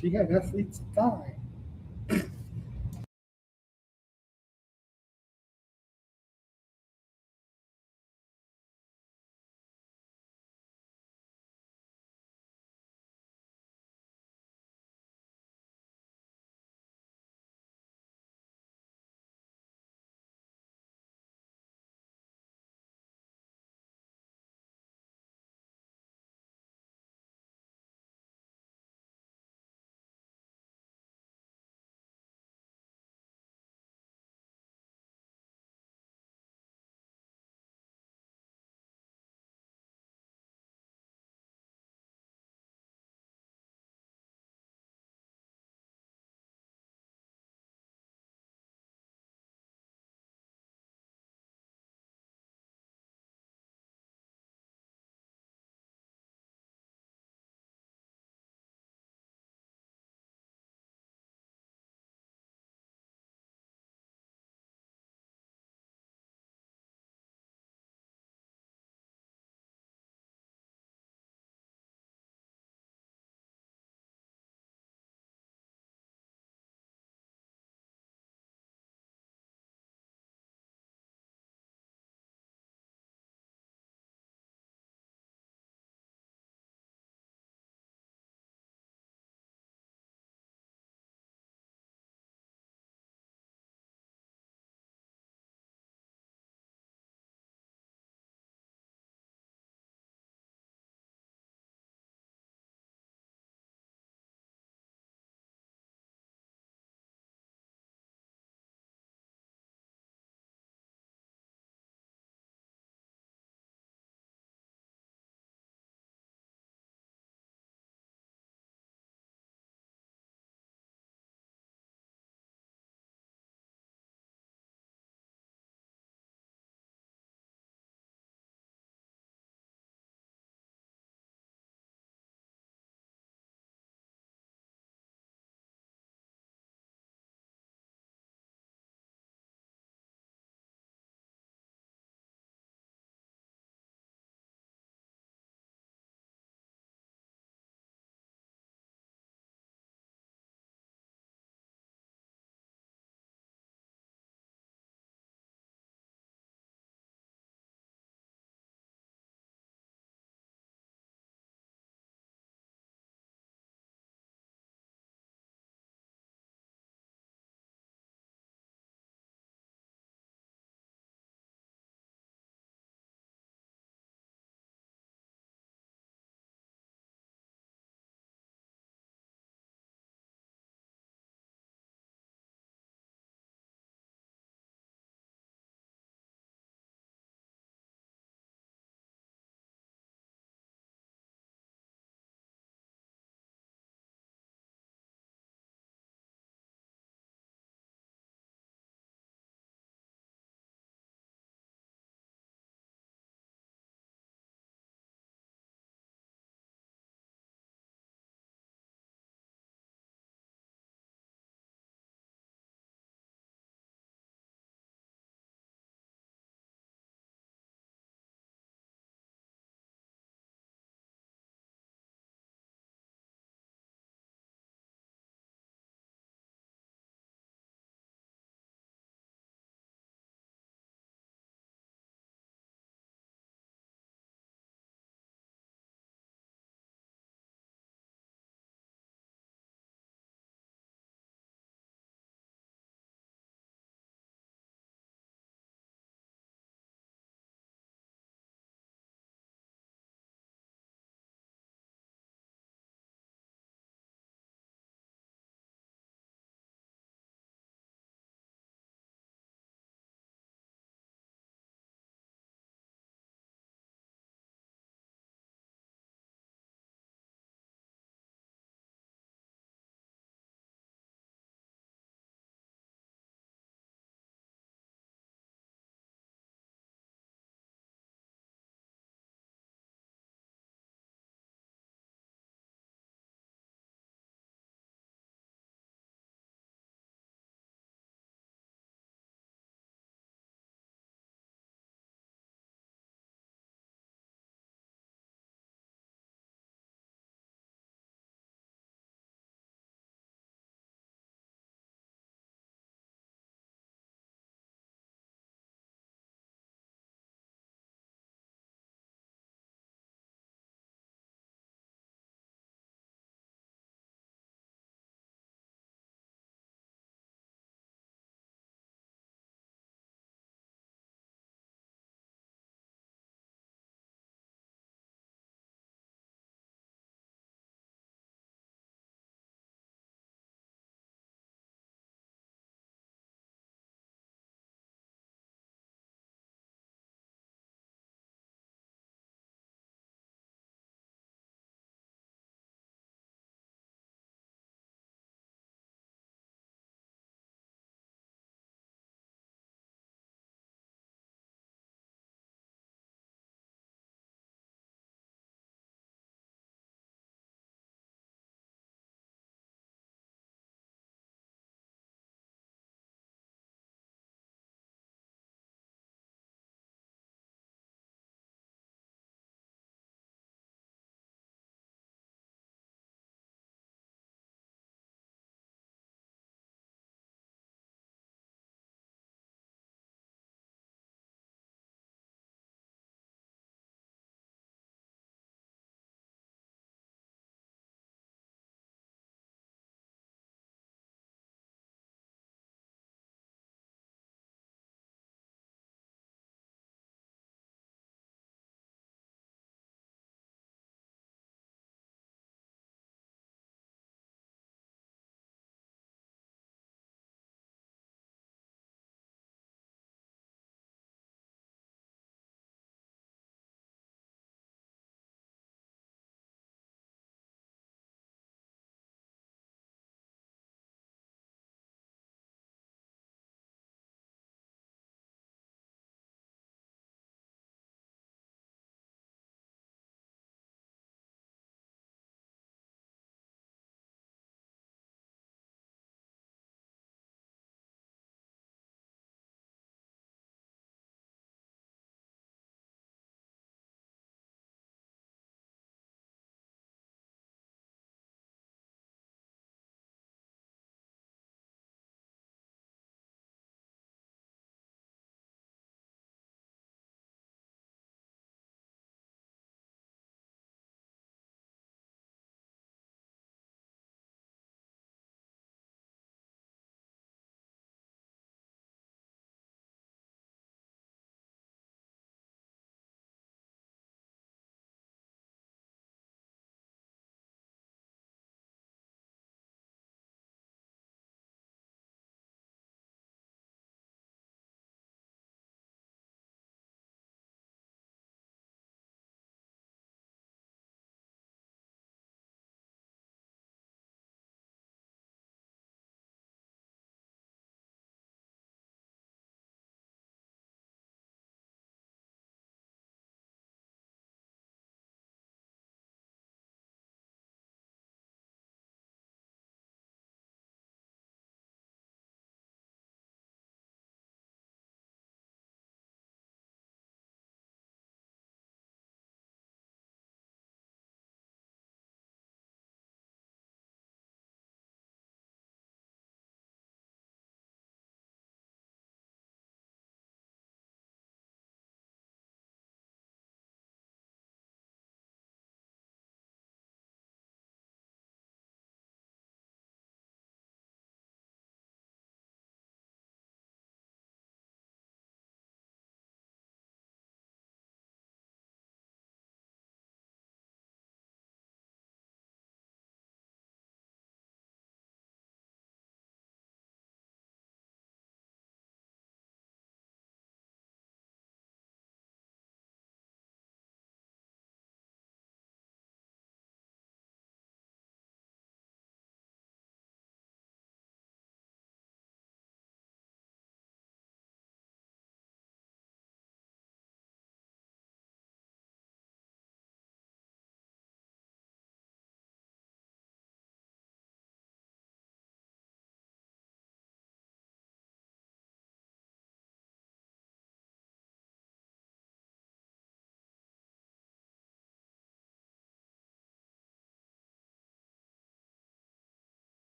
She had athletes die.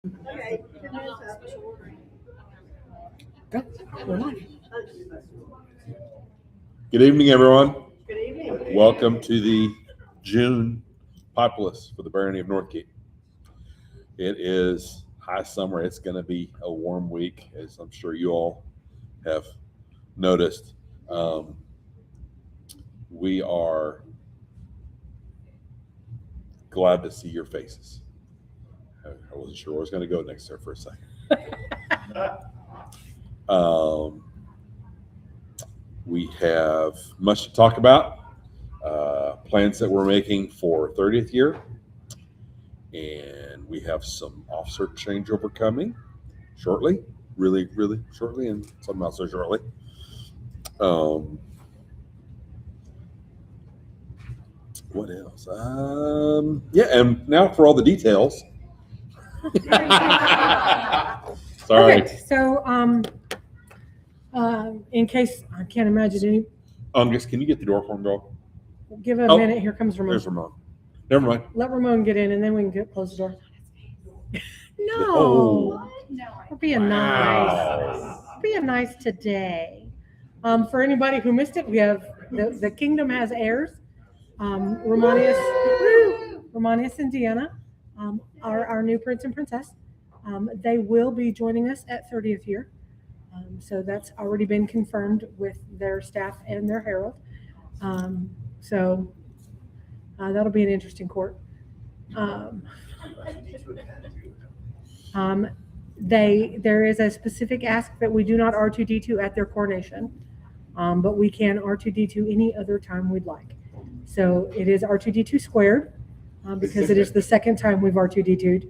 Okay. Good evening, everyone. Good evening. Welcome to the June Populace for the barony of Northgate. It is high summer. It's going to be a warm week, as I'm sure you all have noticed. We are glad to see your faces. I wasn't sure where I was going to go next there for a second. We have much to talk about. Plans that we're making for 30th year. And we have some officer changeover coming shortly, really shortly, and something else so shortly. What else? Yeah, and now for all the details. Sorry. Perfect. So, in case I can't imagine any, Just can you get the door for him, girl? give it a Oh, minute. Here comes Ramon. There's Ramon. Never mind. Let Ramon get in, and then we can close the door. No, Oh. we're being nice. Being nice today. For anybody who missed it, we have the Kingdom has heirs. Romanius and Deanna are our new prince and princess. They will be joining us at 30th year. So that's already been confirmed with their staff and their herald. So that'll be an interesting court. There is a specific ask that we do not R2D2 at their coronation, but we can R2D2 any other time we'd like. So it is R2D2 squared because it is the second time we've R2D2'd.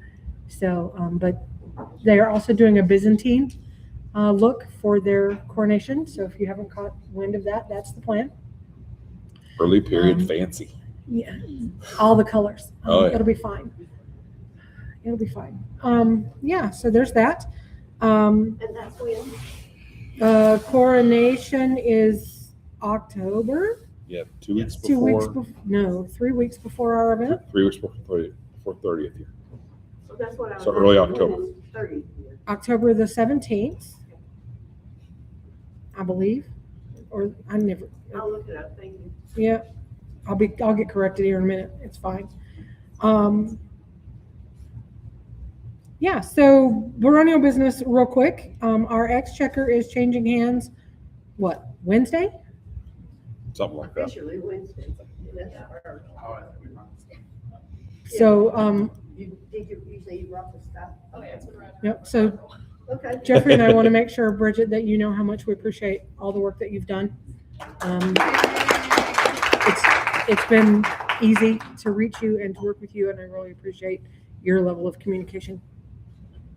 So, but they are also doing a Byzantine look for their coronation. So if you haven't caught wind of that, that's the plan. Early period fancy. Yeah, all the colors. Oh, yeah. It'll be fine. It'll be fine. Yeah, so there's that. And that's when? Coronation is October. Yeah, 2 weeks before. 2 weeks before. No, 3 weeks before our event. 3 weeks before 30th year. So that's what I was. So early October. 30. October the 17th, I believe. Or I never. I'll look it up. Thank you. Yeah, I'll get corrected here in a minute. It's fine. Yeah, so baronial business real quick. Our exchequer is changing hands, what, Wednesday? Something like that. Officially Wednesday. That's our- So, Did you say you brought the stuff? Oh, yeah, it's been right. yep, so Okay. Jeffrey and I want to make sure, Bridget, that you know how much we appreciate all the work that you've done. It's been easy to reach you and to work with you, and I really appreciate your level of communication.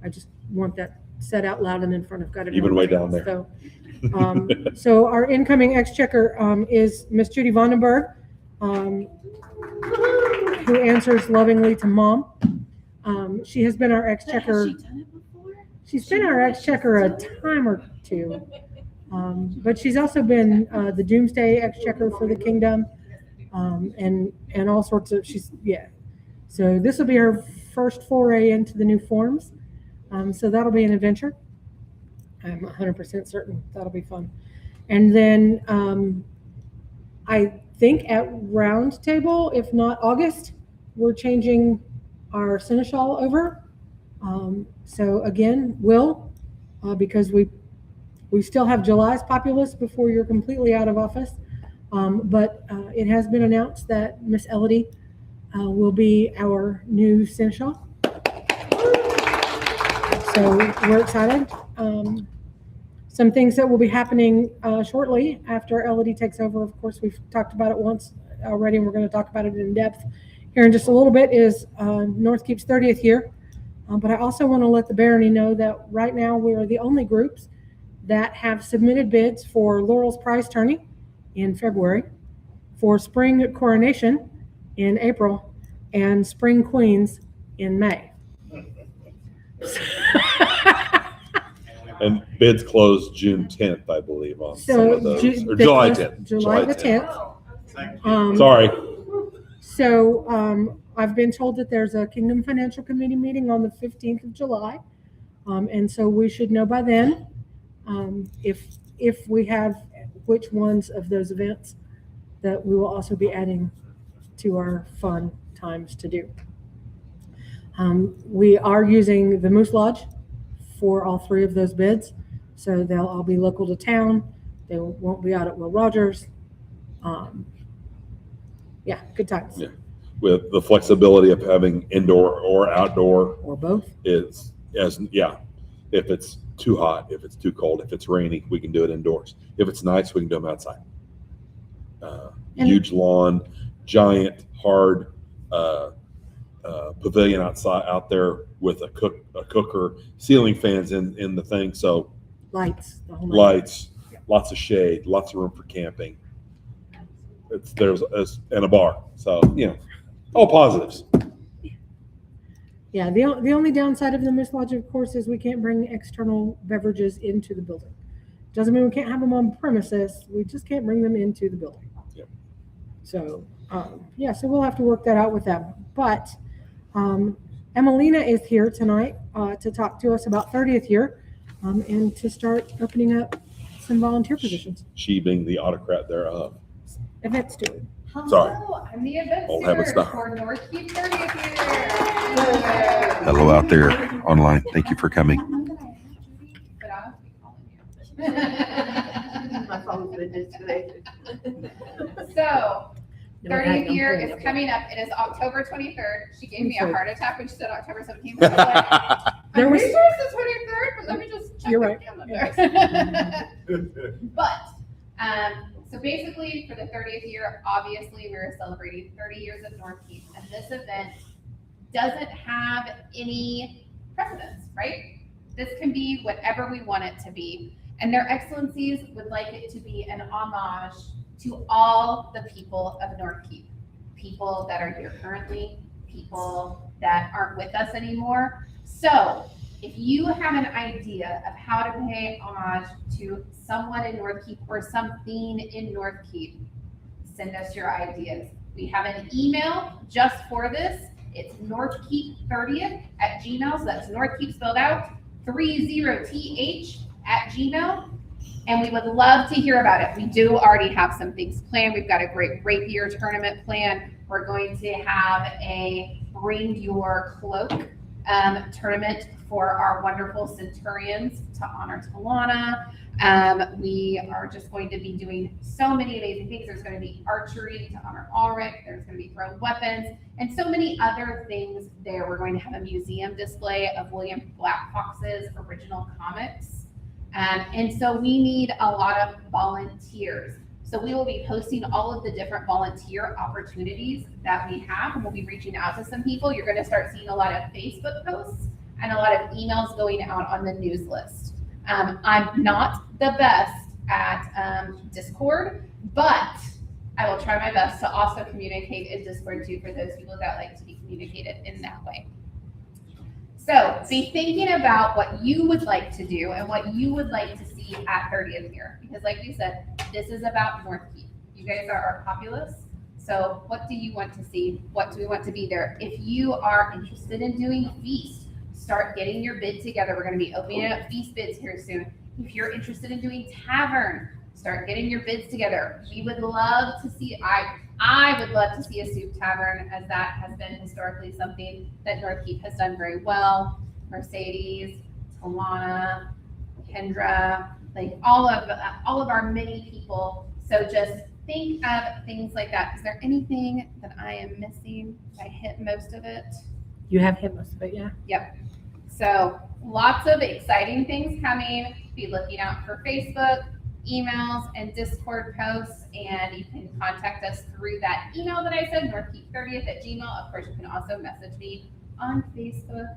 I just want that said out loud and in front of God. Even way down there. So, so our incoming exchequer is Miss Judy Vandenberg, who answers lovingly to Mom. She has been our exchequer. Has she done it before? She's been our exchequer a time or two, but she's also been the Doomsday exchequer for the Kingdom, and all sorts of. So this will be her first foray into the new forms. So that'll be an adventure. I'm 100% certain that'll be fun. And then I think at round table, if not August, we're changing our seneschal over. So again, because we still have July's populace before you're completely out of office. But it has been announced that Miss Elodie will be our new seneschal. So we're excited. Some things that will be happening shortly after Elodie takes over. Of course, we've talked about it once already, and we're going to talk about it in depth here in just a little bit, is Northkeep's 30th year. But I also want to let the barony know that right now we are the only groups that have submitted bids for Laurel's Prize Tourney in February, for Spring Coronation in April, and Spring Queens in May. And bids close June 10th, I believe, on some So of those. Or July 10th. July the 10th. Sorry. So I've been told that there's a Kingdom Financial Committee meeting on the 15th of July. And so we should know by then if we have which ones of those events that we will also be adding to our fun times to do. We are using the Moose Lodge for all three of those bids. So they'll all be local to town. They won't be out at Will Rogers. Yeah, good times. Yeah. With the flexibility of having indoor or outdoor Or both. is if it's too hot, if it's too cold, if it's raining, we can do it indoors. If it's nice, we can do them outside. Huge lawn, giant hard pavilion out there with a cooker, ceiling fans in the thing. So Lights. The whole night. lights, lots of shade, lots of room for camping. And a bar. So all positives. Yeah, the only downside of the Moose Lodge, of course, is we can't bring external beverages into the building. Doesn't mean we can't have them on premises. We just can't bring them into the building. Yep. So, so we'll have to work that out with them. But Emelina is here tonight to talk to us about 30th year and to start opening up some volunteer positions. She being the autocrat thereof. Event steward. Hello, Sorry. I'm the event Old habits steward die. for North Keep 30th year. Hello out there online. Thank you for coming. But I'll be calling you. My phone's been disconnected. So, No, I 30th don't year bring is it. coming up. It is October 23rd. She gave me a heart attack when she said October 17th. I was like, There I'm was- pretty sure it's the 23rd, but let me just check You're the right. calendar. But, so basically for the 30th year, obviously we're celebrating 30 years of North Keep, and this event doesn't have any precedence, right? This can be whatever we want it to be. And their excellencies would like it to be an homage to all the people of North Keep. People that are here currently, people that aren't with us anymore. So if you have an idea of how to pay homage to someone in North Keep or something in North Keep, send us your ideas. We have an email just for this. It's northkeep30th@gmail. So that's Northkeep spelled out 30th@gmail. And we would love to hear about it. We do already have some things planned. We've got a great rapier tournament planned. We're going to have a bring your cloak tournament for our wonderful centurions to honor Talana. We are just going to be doing so many amazing things. There's going to be archery to honor Ulrich. There's going to be thrown weapons and so many other things there. We're going to have a museum display of William Black Fox's original comics. And so we need a lot of volunteers. So we will be posting all of the different volunteer opportunities that we have, and we'll be reaching out to some people. You're going to start seeing a lot of Facebook posts and a lot of emails going out on the news list. I'm not the best at Discord, but I will try my best to also communicate in Discord too for those people that like to be communicated in that way. So be thinking about what you would like to do and what you would like to see at 30th year. Because like we said, this is about North Keep. You guys are our populace. So what do you want to see? What do we want to be there? If you are interested in doing feast, start getting your bid together. We're going to be opening up feast bids here soon. If you're interested in doing tavern, start getting your bids together. We would love to see, I would love to see a soup tavern, as that has been historically something that North Keep has done very well. Mercedes, Talana, Kendra, like all of our many people. So just think of things like that. Is there anything that I am missing? I hit most of it. You have hit most of it, yeah. Yep. So lots of exciting things coming. Be looking out for Facebook, emails, and Discord posts, and you can contact us through that email that I said, northkeep30th@gmail. Of course, you can also message me on Facebook.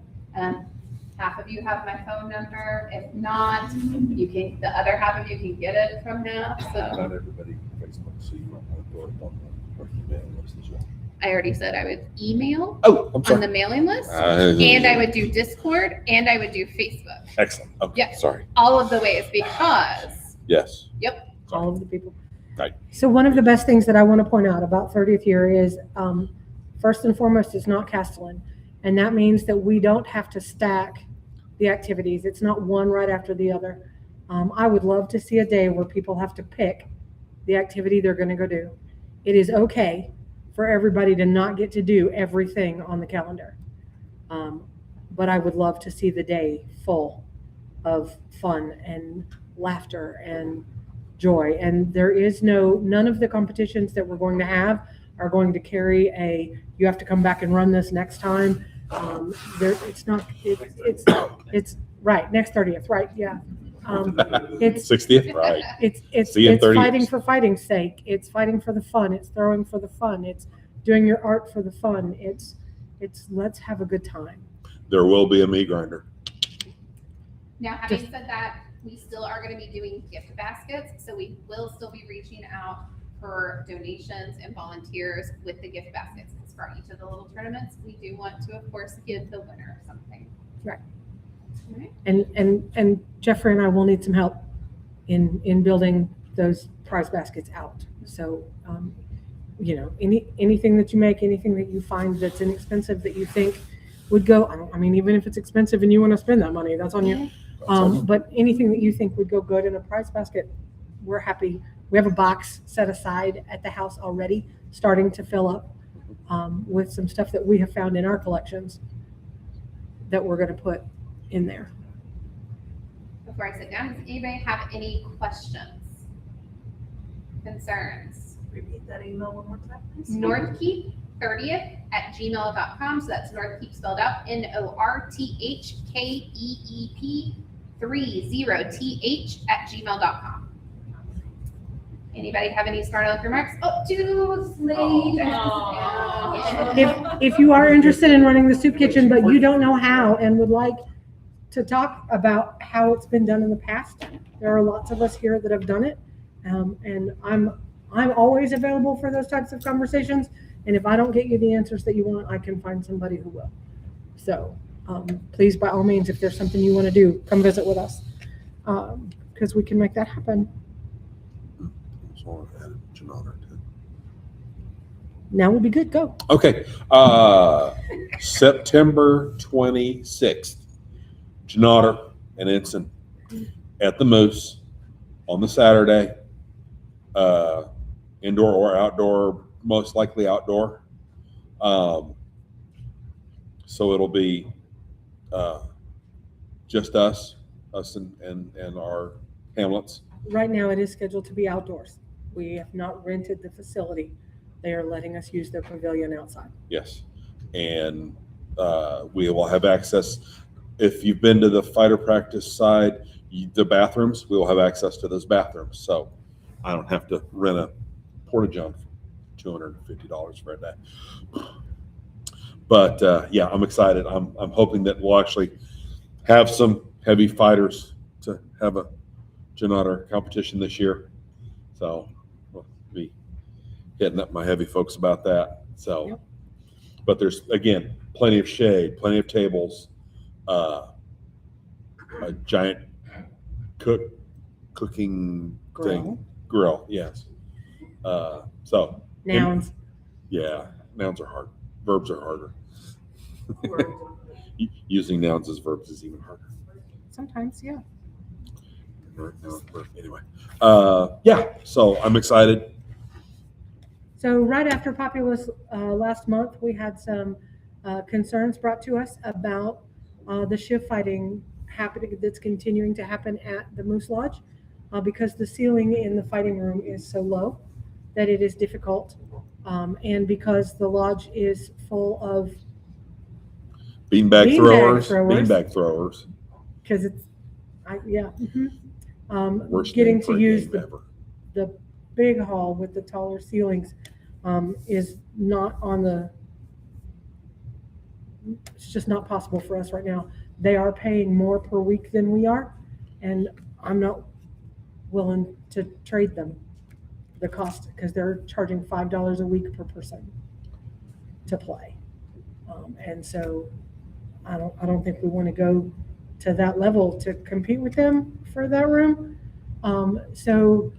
Half of you have my phone number. If not, the other half of you can get it from now. So Not everybody on Facebook, so you might want to throw it on the email list as well. I already said I would email Oh, I'm on sorry. the mailing list, and I would do Discord, and I would do Facebook. Excellent. Okay. Yeah. Sorry. All of the ways, because Yes. All of the people. Right. So one of the best things that I want to point out about 30th year is First and foremost, it's not Castellan. And that means that we don't have to stack the activities. It's not one right after the other. I would love to see a day where people have to pick the activity they're going to go do. It is okay for everybody to not get to do everything on the calendar. But I would love to see the day full of fun and laughter and joy. And there is none of the competitions that we're going to have are going to carry you have to come back and run this next time. It's right, next 30th, right, yeah. It's 60th, right? It's See you in 30 fighting years. for fighting's sake. It's fighting for the fun. It's throwing for the fun. It's doing your art for the fun. It's let's have a good time. There will be a meat grinder. Now, having said that, we still are going to be doing gift baskets, so we will still be reaching out for donations and volunteers with the gift baskets. Because for each of the little tournaments, we do want to, of course, give the winner something. Right. All right. And Jeffrey and I will need some help in building those prize baskets out. So, anything that you make, anything that you find that's inexpensive that you think would go, I mean, even if it's expensive and you want to spend that money, that's on you. But anything that you think would go good in a prize basket, we're happy. We have a box set aside at the house already, starting to fill up with some stuff that we have found in our collections that we're going to put in there. Before I sit down, does anybody have any questions, concerns? Repeat that email one more time, please. Northkeep30th@gmail.com. So that's Northkeep spelled out NORTHKEEP 30th@gmail.com. Anybody have any start aleck remarks? Oh, too late. If you are interested in running the soup kitchen, but you don't know how and would like to talk about how it's been done in the past, there are lots of us here that have done it. And I'm always available for those types of conversations. And if I don't get you the answers that you want, I can find somebody who will. So please, by all means, if there's something you want to do, come visit with us because we can make that happen. So I added Janata too. Now we'll be good. Go. Okay. September 26th, Janata and Ensign at the Moose on the Saturday. Indoor or outdoor, most likely outdoor. So it'll be just us and our hamlets. Right now, it is scheduled to be outdoors. We have not rented the facility. They are letting us use their pavilion outside. Yes. And we will have access. If you've been to the fighter practice side, the bathrooms, we will have access to those bathrooms. So I don't have to rent a porta john for $250 for a day. But yeah, I'm excited. I'm hoping that we'll actually have some heavy fighters to have a Janata competition this year. So we'll be hitting up my heavy folks about that. So, Yep. But there's, again, plenty of shade, plenty of tables, a giant cooking thing, grill, yes. So. Nouns. Yeah, nouns are hard. Verbs are harder. Using nouns as verbs is even harder. Sometimes, yeah. Anyway, yeah, so I'm excited. So right after Populace last month, we had some concerns brought to us about the shift fighting happening that's continuing to happen at the Moose Lodge because the ceiling in the fighting room is so low that it is difficult, and because the lodge is full of Beanbag throwers. Because it's, Worst getting name for to a use game ever. the big hall with the taller ceilings is not on the, it's just not possible for us right now. They are paying more per week than we are, and I'm not willing to trade them the cost because they're charging $5 a week per person to play. And so I don't think we want to go to that level to compete with them for that room. So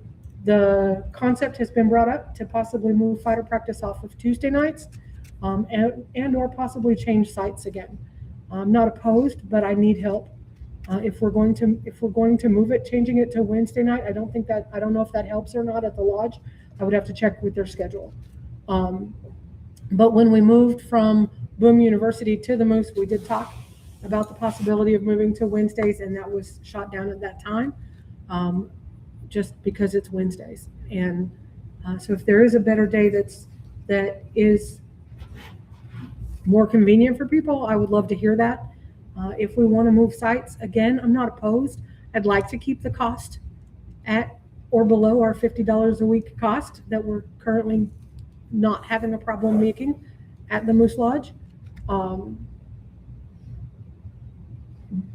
the concept has been brought up to possibly move fighter practice off of Tuesday nights and or possibly change sites again. I'm not opposed, but I need help. If we're going to move it, changing it to Wednesday night, I don't know if that helps or not at the lodge. I would have to check with their schedule. But when we moved from Boom University to the Moose, we did talk about the possibility of moving to Wednesdays, and that was shot down at that time, just because it's Wednesdays. And so if there is a better day that is more convenient for people, I would love to hear that. If we want to move sites, again, I'm not opposed. I'd like to keep the cost at or below our $50 a week cost that we're currently not having a problem making at the Moose Lodge.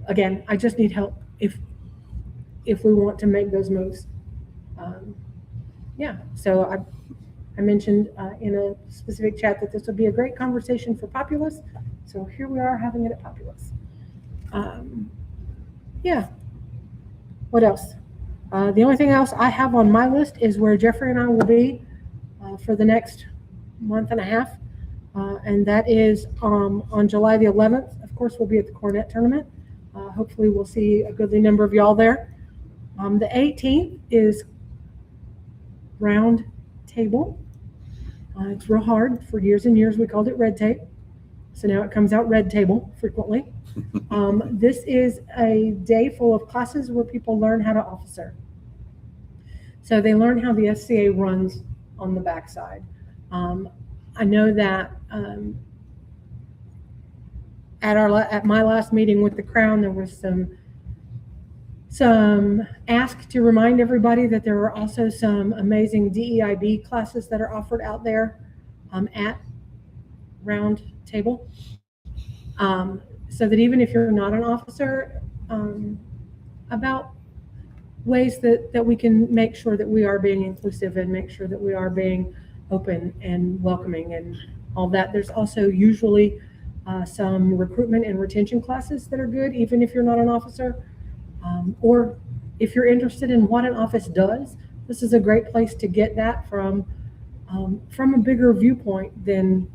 Again, I just need help if we want to make those moves. So I mentioned in a specific chat that this would be a great conversation for Populace. So here we are having it at Populace. What else? The only thing else I have on my list is where Jeffrey and I will be for the next month and a half. And that is on July the 11th. Of course, we'll be at the Cornet tournament. Hopefully we'll see a goodly number of y'all there. The 18th is Round Table. It's real hard. For years and years we called it Red Tape. So now it comes out Red Table frequently. This is a day full of classes where people learn how to officer. So they learn how the SCA runs on the backside. I know that at my last meeting with the Crown, there was some ask to remind everybody that there are also some amazing DEIB classes that are offered out there at Round Table. So that even if you're not an officer, about ways that we can make sure that we are being inclusive and make sure that we are being open and welcoming and all that. There's also usually some recruitment and retention classes that are good, even if you're not an officer. Or if you're interested in what an office does, this is a great place to get that from a bigger viewpoint than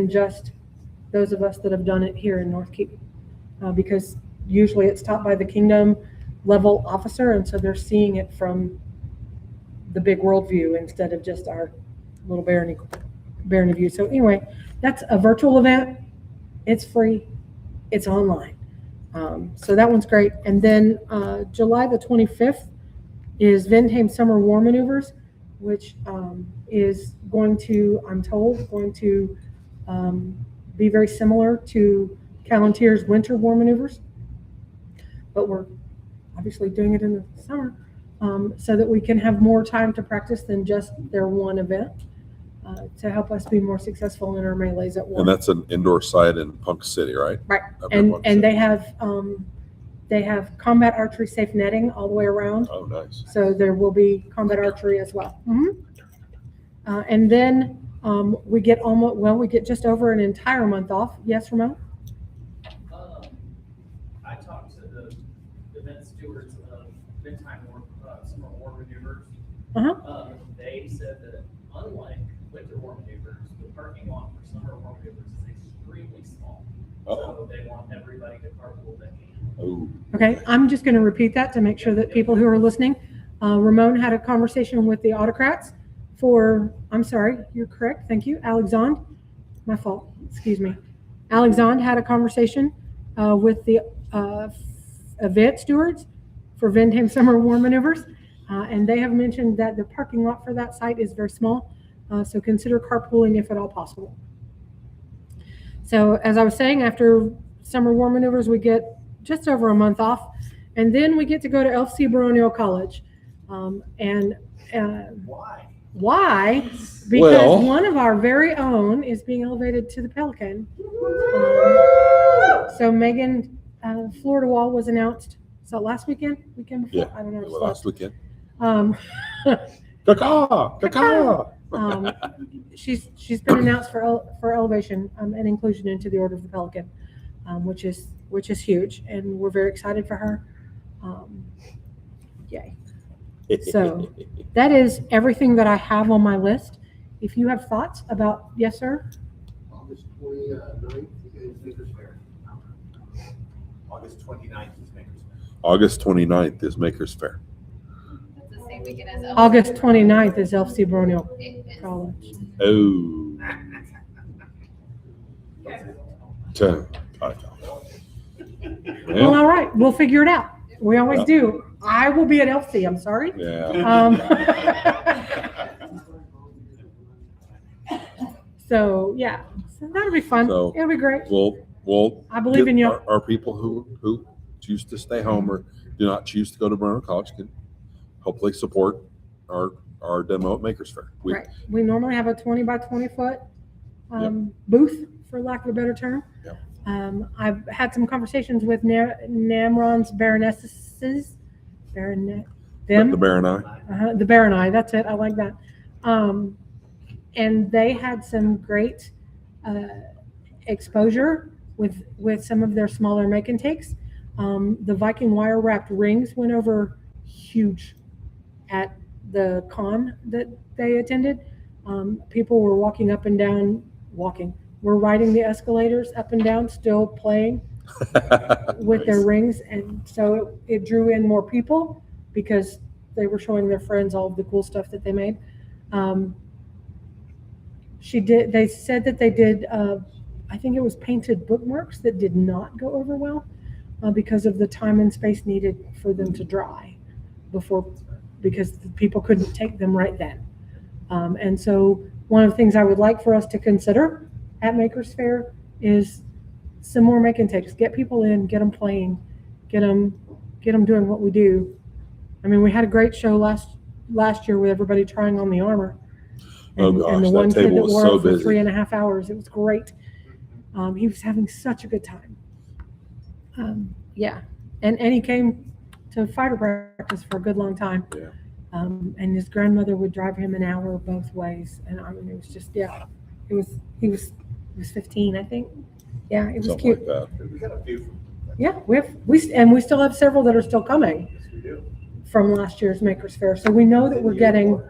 just those of us that have done it here in North Keep. Because usually it's taught by the Kingdom level officer, and so they're seeing it from the big world view instead of just our little barony view. So anyway, that's a virtual event. It's free. It's online. So that one's great. And then July the 25th is Vindheim Summer War Maneuvers, which is going to, I'm told, be very similar to Calentier's Winter War Maneuvers. But we're obviously doing it in the summer so that we can have more time to practice than just their one event to help us be more successful in our melees at war. And that's an indoor site in Punk City, right? Right. Up in Punk City. And they have combat archery safe netting all the way around. Oh, nice. So there will be combat archery as well. And then we get just over an entire month off. Yes, Ramon? I talked to the event stewards of Vindheim Summer War Maneuvers. They said that unlike Winter War Maneuvers, the parking lot for Summer War Maneuvers is extremely small. So they want everybody to carpool that can. Oh. Okay, I'm just going to repeat that to make sure that people who are listening. Ramon had a conversation with the autocrats I'm sorry, you're correct. Thank you. Alexandre, my fault. Excuse me. Alexandre had a conversation with the event stewards for Vindheim Summer War Maneuvers. And they have mentioned that the parking lot for that site is very small. So consider carpooling if at all possible. So as I was saying, after Summer War Maneuvers, we get just over a month off. And then we get to go to LC Baronial College. Why? Because one of our very own is being elevated to the Pelican. So Megan Florida Wall was announced. So last weekend before? Yeah, I don't know. last weekend. She's been announced for elevation and inclusion into the Order of the Pelican, which is huge, and we're very excited for her. Yay! So that is everything that I have on my list. If you have thoughts about, yes, sir. On August 29th is Maker's Fair. August 29th is Maker's Fair. August 29th is Maker's Fair. That's the same weekend as Elf. August 29th is Elsie Broniel It is. College. Oh. Well, Yeah. all right, we'll figure it out. We always Yeah. do. I will be at Elsie, I'm sorry. Yeah. Um, so, yeah, so that'll be fun. So- It'll be great. We'll I believe in you. Our people who choose to stay home or do not choose to go to Bruno College can hopefully support our demo at Maker's Fair. Right. We normally have a 20 by 20 foot booth, for lack of a better term. Yep. I've had some conversations with Namron's Baronesses, Baronet, The them, Bear and I. the Baronai, that's it, I like that. And they had some great exposure with some of their smaller make and takes. The Viking wire wrapped rings went over huge at the con that they attended. People were walking up and down, were riding the escalators up and down, still playing with their rings. And so it drew in more people because they were showing their friends all of the cool stuff that they made. They said that they did, I think it was painted bookmarks that did not go over well because of the time and space needed for them to dry because the people couldn't take them right then. And so one of the things I would like for us to consider at Maker's Fair is some more make and takes. Get people in, get them playing, get them doing what we do. I mean, we had a great show last year with everybody trying on the armor. And the that one kid table that was wore so it for busy. 3.5 hours. It was great. He was having such a good time. Yeah. And he came to fighter practice for a good long time. Yeah. And his grandmother would drive him an hour both ways. And I mean, it was just, he was 15, I think. Yeah, it was Something cute. like that. We got a few. Yeah, we still have several that are still coming Yes, we do. from last year's Maker's Fair. So we know that we're getting,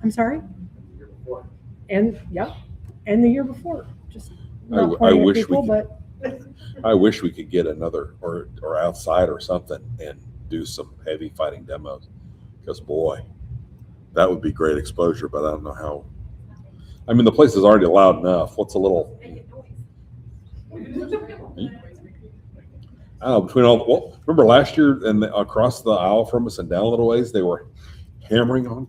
I'm sorry? The year before. And the year before. Just I not pointing at wish we people, could- but I wish we could get another or outside or something and do some heavy fighting demos. Because boy, that would be great exposure, but I don't know how. I mean, the place is already loud enough. What's a little? I don't know, between all, well, remember last year and across the aisle from us and down a little ways, they were hammering on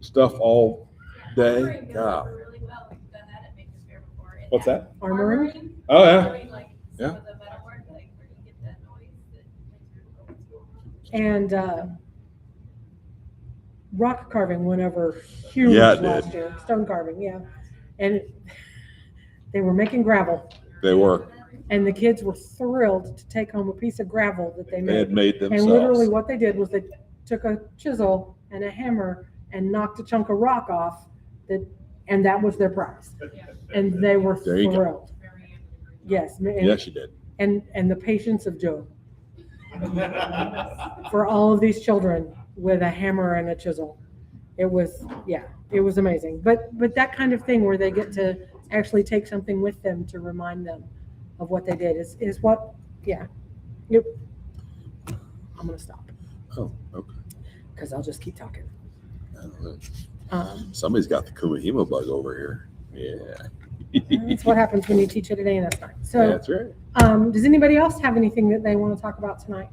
stuff all day. God. Really well. We've done that at Maker's Fair before. And What's that? armoring. Oh, yeah. Doing, like, Yeah. some of the metal work, like, where you get that noise that makes you know what's going on. And rock carving went over huge Yeah, it last did. year. Stone carving, yeah. And they were making gravel. They were. And the kids were thrilled to take home a piece of gravel that they They had made. made And literally themselves. what they did was they took a chisel and a hammer and knocked a chunk of rock off and that was their prize. And they were There you go. thrilled. Yes. Yes, you did. And the patience of Joe for all of these children with a hammer and a chisel. It was amazing. But that kind of thing where they get to actually take something with them to remind them of what they did is what, yeah. Yep. I'm going to stop Oh, okay. because I'll just keep talking. I don't know. Somebody's Somebody's got the Kumahima bug over here. Yeah. That's what happens when you teach it at A&S night. So, That's right. does anybody else have anything that they want to talk about tonight?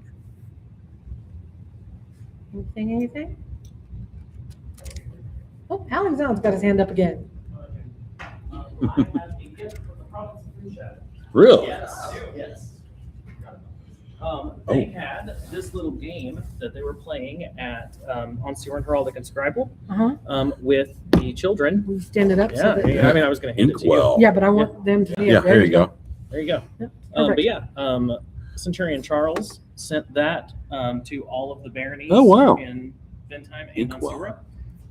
Anything? Oh, Alexander's got his hand up again. I have a gift from the province of Blue Shadow. Really? Yes, yes. They had this little game that they were playing at on Sewer Heraldic and Scribble Uh-huh. with the children. We stand it up so Yeah, that, I mean, I was going to hand it to you. Inkwell. yeah, but I want them to. Yeah, there you go. There you go. Yep, But perfect. yeah, Centurion Charles sent that to all of the baronies Oh, wow. in Ventheim and Inkwell. Monsura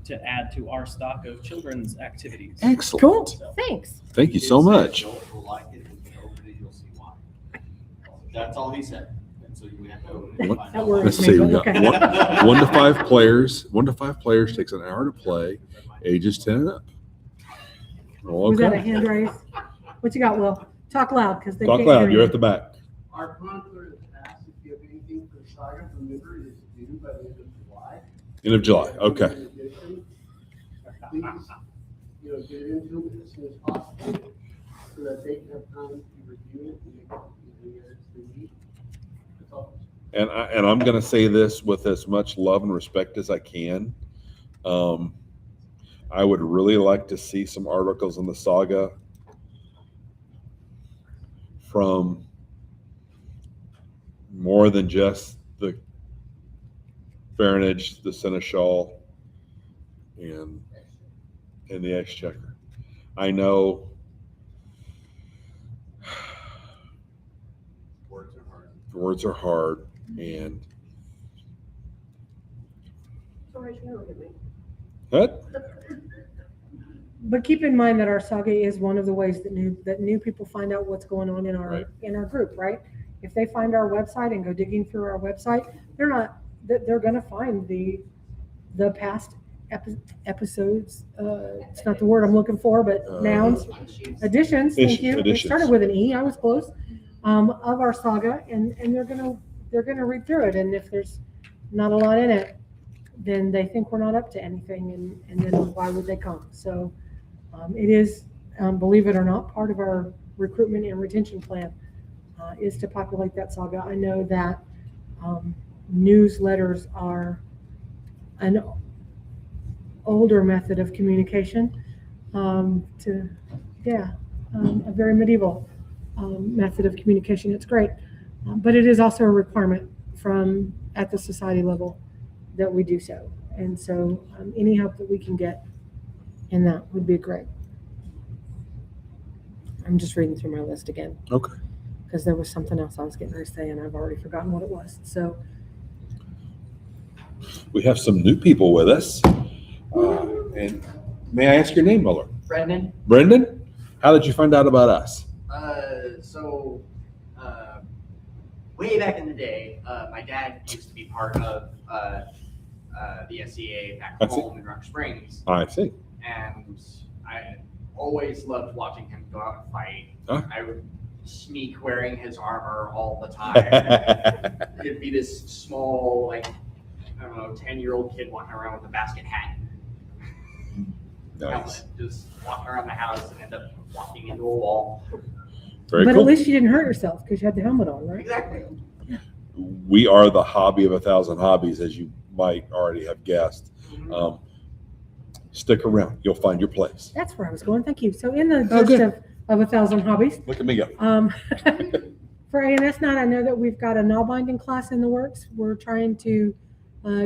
to add to our stock of children's activities. Excellent. Cool. So, Thanks. Thank you so much. Adults will like it, when you open it, you'll see why. That's all he said. And so you have to open it and What- find That out worries Let's why. see, me, we got okay. one to five players. 1 to 5 players takes an hour to play, ages 10 and up. Well, Was that a okay. hand raise? What you got, Will? Talk loud, because they Talk can't hear loud. You're you. at the back. Our chronicler has asked if you have anything for the saga. Remember, it is due by the end of July. End of July. Okay. In addition, please, get it into them as soon as possible so that they can have time to review it and make the edits they need. That's all. And I'm going to say this with as much love and respect as I can. I would really like to see some articles in the saga from more than just the Baronage, the Seneschal, and the Exchequer. I know words are hard, and what? But keep in mind that our saga is one of the ways that new people find out what's going on in our Right. group, right? If they find our website and go digging through our website, they're going to find the past episodes. It's not the word I'm looking for, but nouns, additions. Thank you. It Additions. started with an E. I was close. Of our saga, and they're gonna read through it, and if there's not a lot in it, then they think we're not up to anything, and then why would they come? So it is, believe it or not, part of our recruitment and retention plan is to populate that saga. I know that newsletters are an older method of communication, a very medieval method of communication. It's great, but it is also a requirement at the society level that we do so. And so any help that we can get in that would be great. I'm just reading through my list again. Okay. Because there was something else I was getting ready to say and I've already forgotten what it was. So We have some new people with us. And may I ask your name, Muller? Brendan, Brendan? How did you find out about us? way back in the day, my dad used to be part of the SCA back I see. home in Rock Springs, I see. and I always loved watching him go out and fight. Huh? I would sneak wearing his armor all the time. It'd be this small, I don't know, 10-year-old kid walking around with a basket hat. Nice. Helmet, just walking around the house and end up walking into a wall. Very but cool. at least you didn't hurt yourself because you had the helmet on, right? Exactly. We are the hobby of 1,000 hobbies, as you might already have guessed. Stick around. You'll find your place. That's where I was going. Thank you. So in the Oh, gist good. of 1,000 hobbies, Look at me go. for ANS night, I know that we've got a nail binding class in the works. We're trying to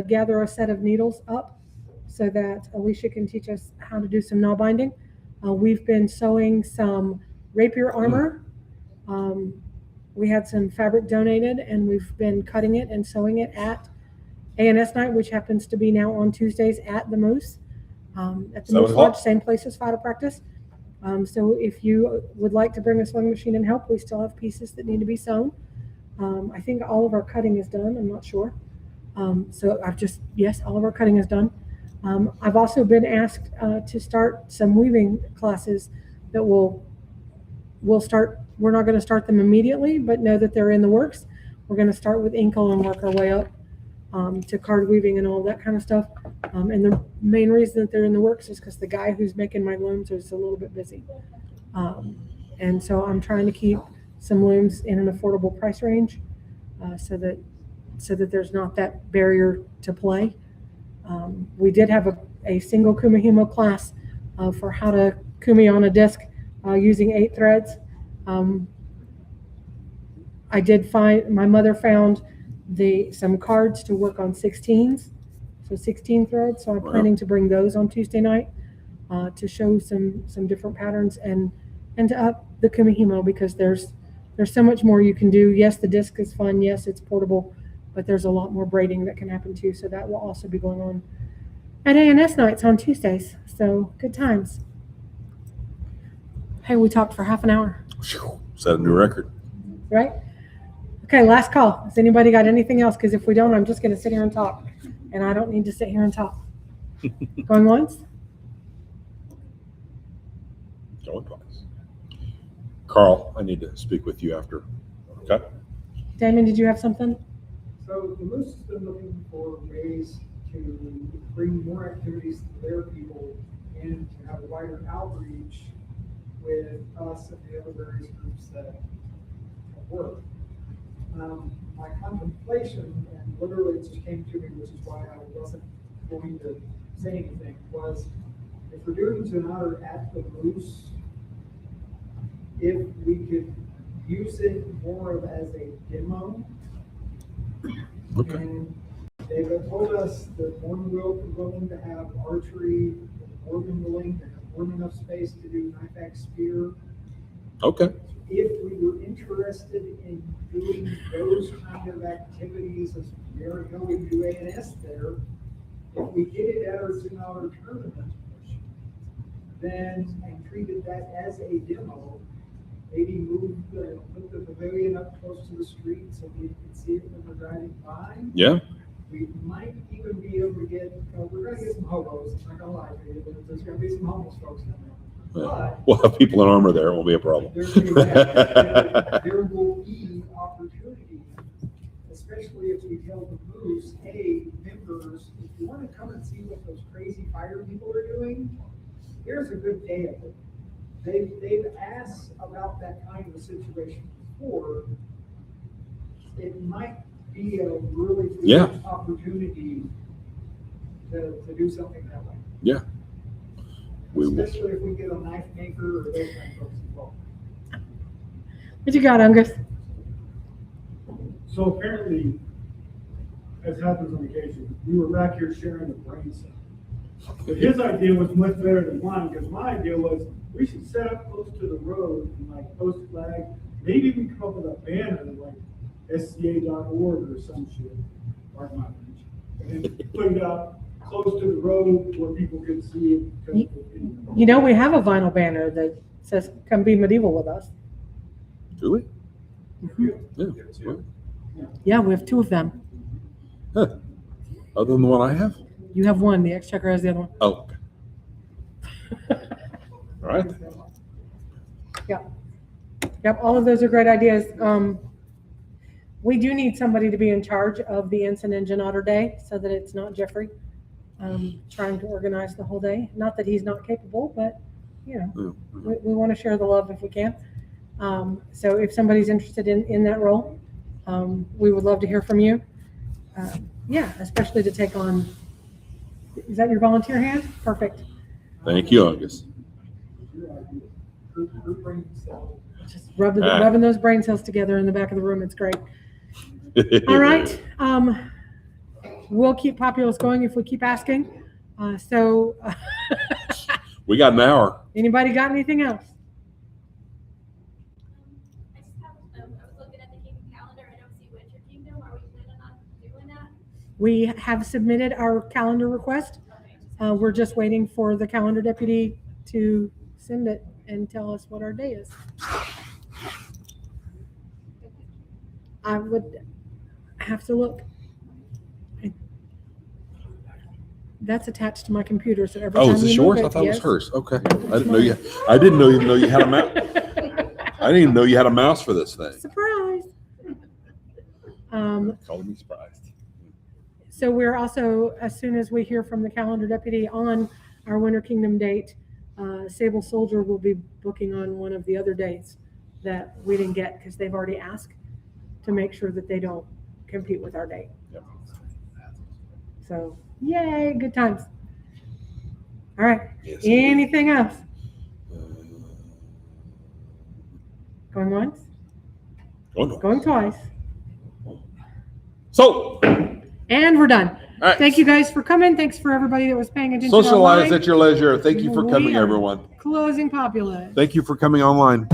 gather a set of needles up so that Alicia can teach us how to do some nail binding. We've been sewing some rapier armor. We had some fabric donated, and we've been cutting it and sewing it at ANS night, which happens to be now on Tuesdays at the Moose. At the 7 Moose o'clock? Lodge, same place as fighter practice. So if you would like to bring a sewing machine and help, we still have pieces that need to be sewn. I think all of our cutting is done. I'm not sure. So yes, all of our cutting is done. I've also been asked to start some weaving classes that we'll start. We're not going to start them immediately, but know that they're in the works. We're going to start with inkle and work our way up to card weaving and all that kind of stuff. And the main reason that they're in the works is because the guy who's making my looms is a little bit busy. And so I'm trying to keep some looms in an affordable price range so that there's not that barrier to play. We did have a single kumihimo class for how to kumi on a disc using 8 threads. I did find, my mother found some cards to work on 16s, so 16 threads. So I'm planning to bring those on Tuesday night to show some different patterns and to up the kumihimo, because there's so much more you can do. Yes, the disc is fun. Yes, it's portable, but there's a lot more braiding that can happen too. So that will also be going on at ANS nights on Tuesdays. So good times. Hey, we talked for half an hour, Set a new record. right? Okay, last call. Has anybody got anything else? Because if we don't, I'm just going to sit here and talk, and I don't need to sit here and talk. Going once? Going twice. Carl, I need to speak with you after. Okay. Damon, did you have something? So the Moose has been looking for ways to bring more activities to their people and to have a wider outreach with us and the other various groups that work. My contemplation, and literally it just came to me, which is why I wasn't going to say anything, was if we're doing Sonata at the Moose, if we could use it more of as a demo. Okay. And they've told us that more than willing to have archery, more than willing to have more than enough space to do knife axe spear. Okay. If we were interested in doing those kind of activities, as Mary Hill would do A&S there, if we did it at our $2 tournament, then and treated that as a demo, maybe put the pavilion up close to the street so we can see it when we're driving by. Yeah. We might even be able to get, we're gonna get some hobos, I'm not gonna lie to you, there's gonna be some homeless folks down there. But We'll have people in armor there. It won't be a problem. there will be opportunity, especially if we tell the Moose, hey, members, if you wanna come and see what those crazy fire people are doing, here's a good day of it. They've asked about that kind of a situation before. It might be a really good opportunity to do something that way. Yeah. We will. Especially if we get a knife maker or those kind of folks involved. What you got, Angus? So apparently, as happens on occasion, we were back here sharing the brain cell. But his idea was much better than mine, because my idea was we should set up close to the road and like post a flag. Maybe we come up with a banner like SCA.org or some shit. Pardon my French. And then put it up close to the road where people can see it. You know, we have a vinyl banner that says, come be medieval with us. Do we? Mm-hmm. Yeah. Yeah, we have two of them. Huh. Other than the one I have? You have one, the Exchequer has the other one. Oh. Okay. All right. Yep, all of those are great ideas. We do need somebody to be in charge of the Ensign Engine Otter Day so that it's not Jeffrey trying to organize the whole day. Not that he's not capable, but you know, we want to share the love if we can. So if somebody's interested in that role, we would love to hear from you. Yeah, especially to take on. Is that your volunteer hand? Perfect. Thank you, Angus. Just rubbing those brain cells together in the back of the room. It's great. All right. We'll keep Populace going if we keep asking. We got an hour. Anybody got anything else? I just have, I was looking at the Kingdom calendar, I don't see Winter Kingdom, are we planning on doing that? We have submitted our calendar request. We're just waiting for the calendar deputy to send it and tell us what our day is. I would have to look. That's attached to my computer, so every time Oh, is this you move yours? it, I thought yes. it was hers. Okay. I didn't know you. I didn't even know you had a mouse. I didn't even know you had a mouse for this thing. Surprise. Calling me surprised. So we're also, as soon as we hear from the calendar deputy on our Winter Kingdom date, Sable Soldier will be booking on one of the other dates that we didn't get because they've already asked to make sure that they don't compete with our date. Yep. So, yay, good times. All right. Yes, Anything else? Going once? Going twice. So, and we're done. all right. Thank you guys for coming. Thanks for everybody that was paying attention. Socialize online. at your leisure. Thank you for coming, We are everyone. Closing Populace. Thank you for coming online.